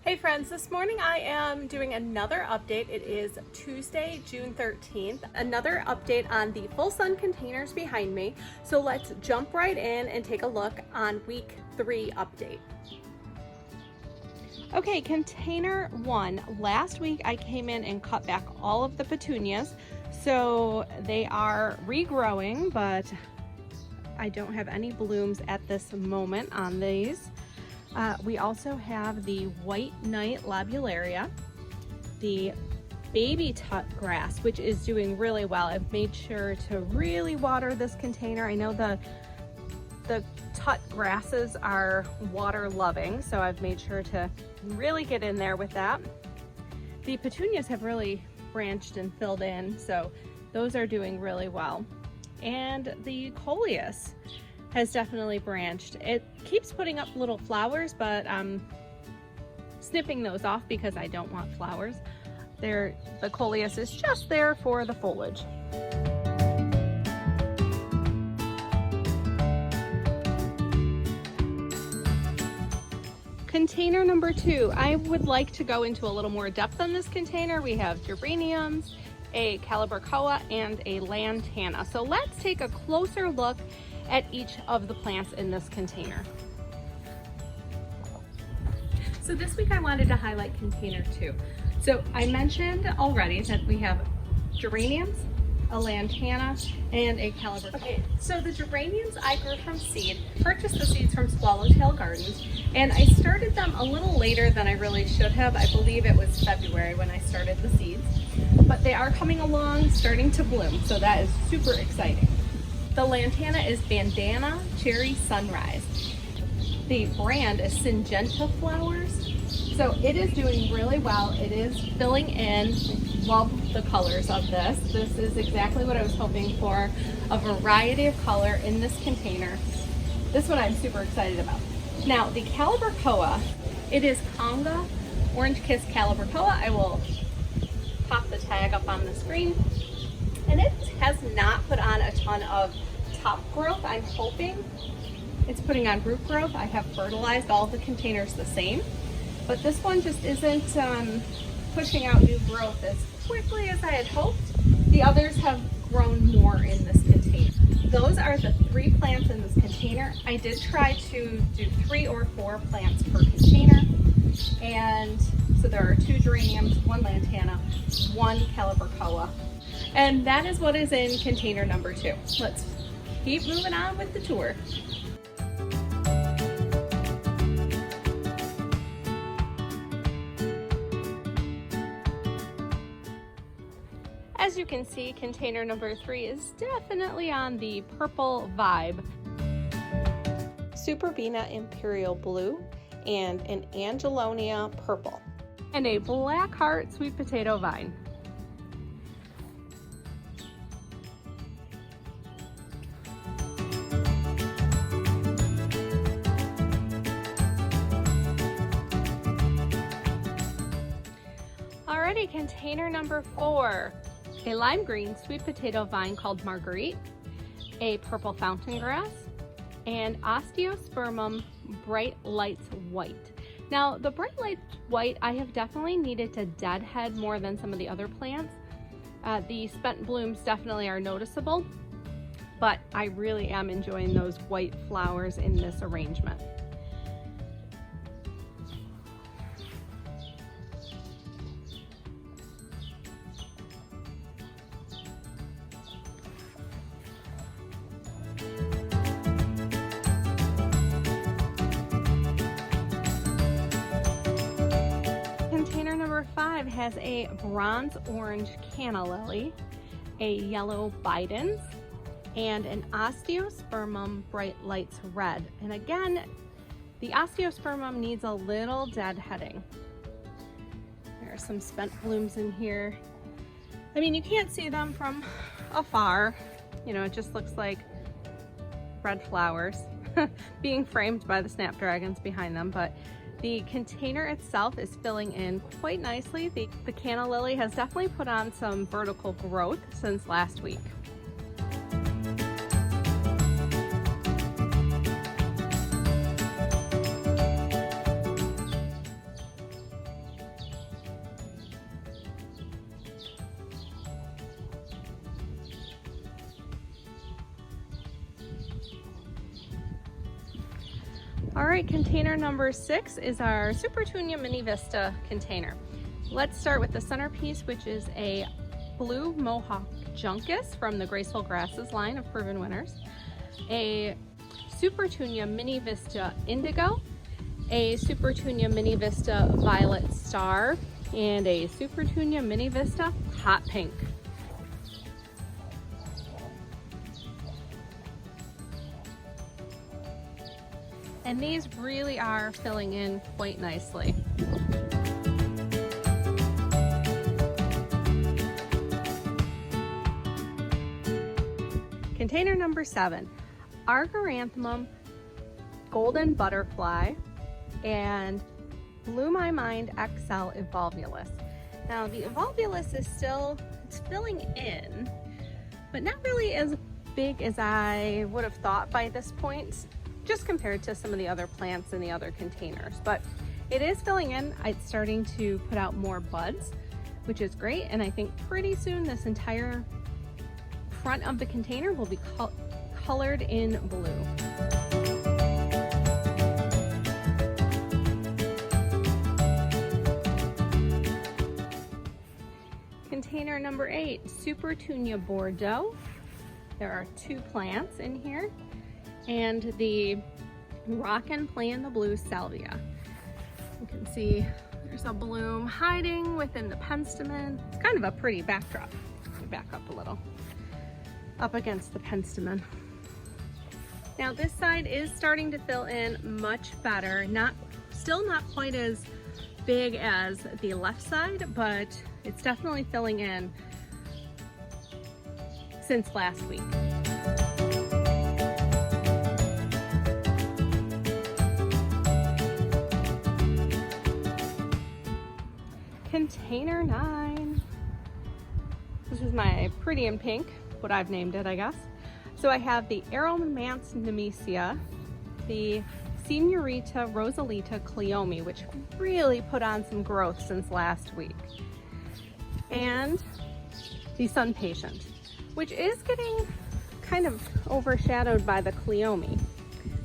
Hey friends, this morning I am doing another update. It is Tuesday, June 13th. Another update on the Full Sun containers behind me. So let's jump right in and take a look on week 3 update. Okay, container 1. Last week I came in and cut back all of the petunias. So they are regrowing, but I don't have any blooms at this moment on these. We also have the White Knight Lobularia, the baby tut grass, which is doing really well. I've made sure to really water this container. I know the tut grasses are water loving, so I've made sure to really get in there with that. The petunias have really branched and filled in, so those are doing really well. And the coleus has definitely branched. It keeps putting up little flowers, but I'm snipping those off because I don't want flowers. The coleus is just there for the foliage. Container number 2, I would like to go into a little more depth on this container. We have geraniums, a calibrachoa, and a lantana. So let's take a closer look at each of the plants in this container. So this week I wanted to highlight container 2. So I mentioned already that we have geraniums, a lantana, and a calibrachoa. Okay, so the geraniums I grew from seed, purchased the seeds from Swallowtail Gardens, and I started them a little later than I really should have. I believe it was February when I started the seeds, but they are coming along, starting to bloom, so that is super exciting. The lantana is Bandana Cherry Sunrise. The brand is Syngenta Flowers. So it is doing really well. It is filling in. Love the colors of this. This is exactly what I was hoping for. A variety of color in this container. This one I'm super excited about. Now the calibrachoa, it is Conga Orange Kiss Calibrachoa. I will pop the tag up on the screen. And it has not put on a ton of top growth. I'm hoping it's putting on root growth. I have fertilized all of the containers the same, but this one just isn't pushing out new growth as quickly as I had hoped. The others have grown more in this container. Those are the 3 plants in this container. I did try to do 3 or 4 plants per container, and so there are 2 geraniums, 1 lantana, 1 calibrachoa. And that is what is in container number 2. Let's keep moving on with the tour. As you can see, container number 3 is definitely on the purple vibe. Superbena Imperial Blue and an Angelonia Purple. And a Black Heart Sweet Potato Vine. Alrighty, container number 4, a lime green sweet potato vine called Marguerite, a purple fountain grass, and Osteospermum Bright Lights White. Now the Bright Lights White I have definitely needed to deadhead more than some of the other plants. The spent blooms definitely are noticeable, but I really am enjoying those white flowers in this arrangement. Number 5 has a bronze orange canna lily, a yellow bidens, and an Osteospermum Bright Lights Red. And again, the Osteospermum needs a little deadheading. There are some spent blooms in here. I mean, you can't see them from afar. You know, it just looks like red flowers being framed by the snapdragons behind them, but the container itself is filling in quite nicely. The canna lily has definitely put on some vertical growth since last week. All right, container number 6 is our Supertunia Mini Vista container. Let's start with the centerpiece, which is a blue Mohawk Juncus from the Graceful Grasses line of Proven Winners, a Supertunia Mini Vista Indigo, a Supertunia Mini Vista Violet Star, and a Supertunia Mini Vista Hot Pink. And these really are filling in quite nicely. Container number 7, Argyranthemum Golden Butterfly and Blew My Mind XL Evolvulus. Now the Evolvulus is it's filling in, but not really as big as I would have thought by this point, just compared to some of the other plants in the other containers. But it is filling in. It's starting to put out more buds, which is great. And I think pretty soon this entire front of the container will be colored in blue. Container number 8, Supertunia Bordeaux. There are 2 plants in here, and the Rockin' Play in the Blue Salvia. You can see there's a bloom hiding within the penstemon. It's kind of a pretty backdrop. Let me back up a little, up against the penstemon. Now this side is starting to fill in much better. Still not quite as big as the left side, but it's definitely filling in since last week. Container 9. This is my pretty in pink, what I've named it, I guess. So I have the Aromance Nemesia, the Senorita Rosalita Cleome, which really put on some growth since last week, and the Sun Patient, which is getting kind of overshadowed by the Cleome.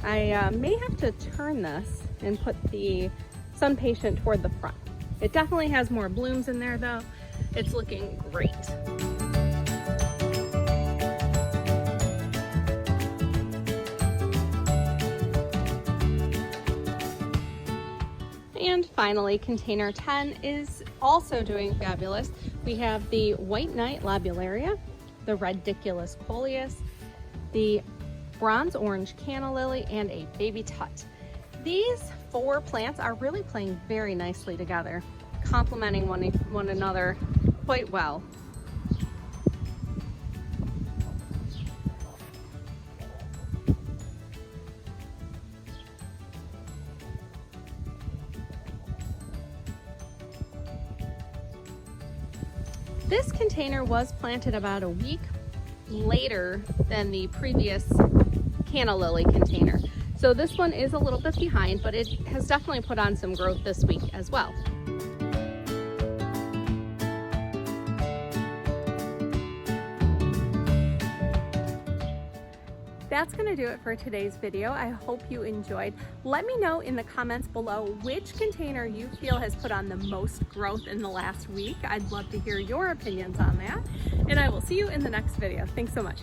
I may have to turn this and put the Sun Patient toward the front. It definitely has more blooms in there though. It's looking great. And finally, container 10 is also doing fabulous. We have the White Knight Labularia, the Ridiculous Coleus, the Bronze Orange Canna Lily, and a Baby Tut. These 4 plants are really playing very nicely together, complementing one another quite well. This container was planted about a week later than the previous Canna Lily container. So this one is a little bit behind, but it has definitely put on some growth this week as well. That's going to do it for today's video. I hope you enjoyed. Let me know in the comments below which container you feel has put on the most growth in the last week. I'd love to hear your opinions on that. And I will see you in the next video. Thanks so much.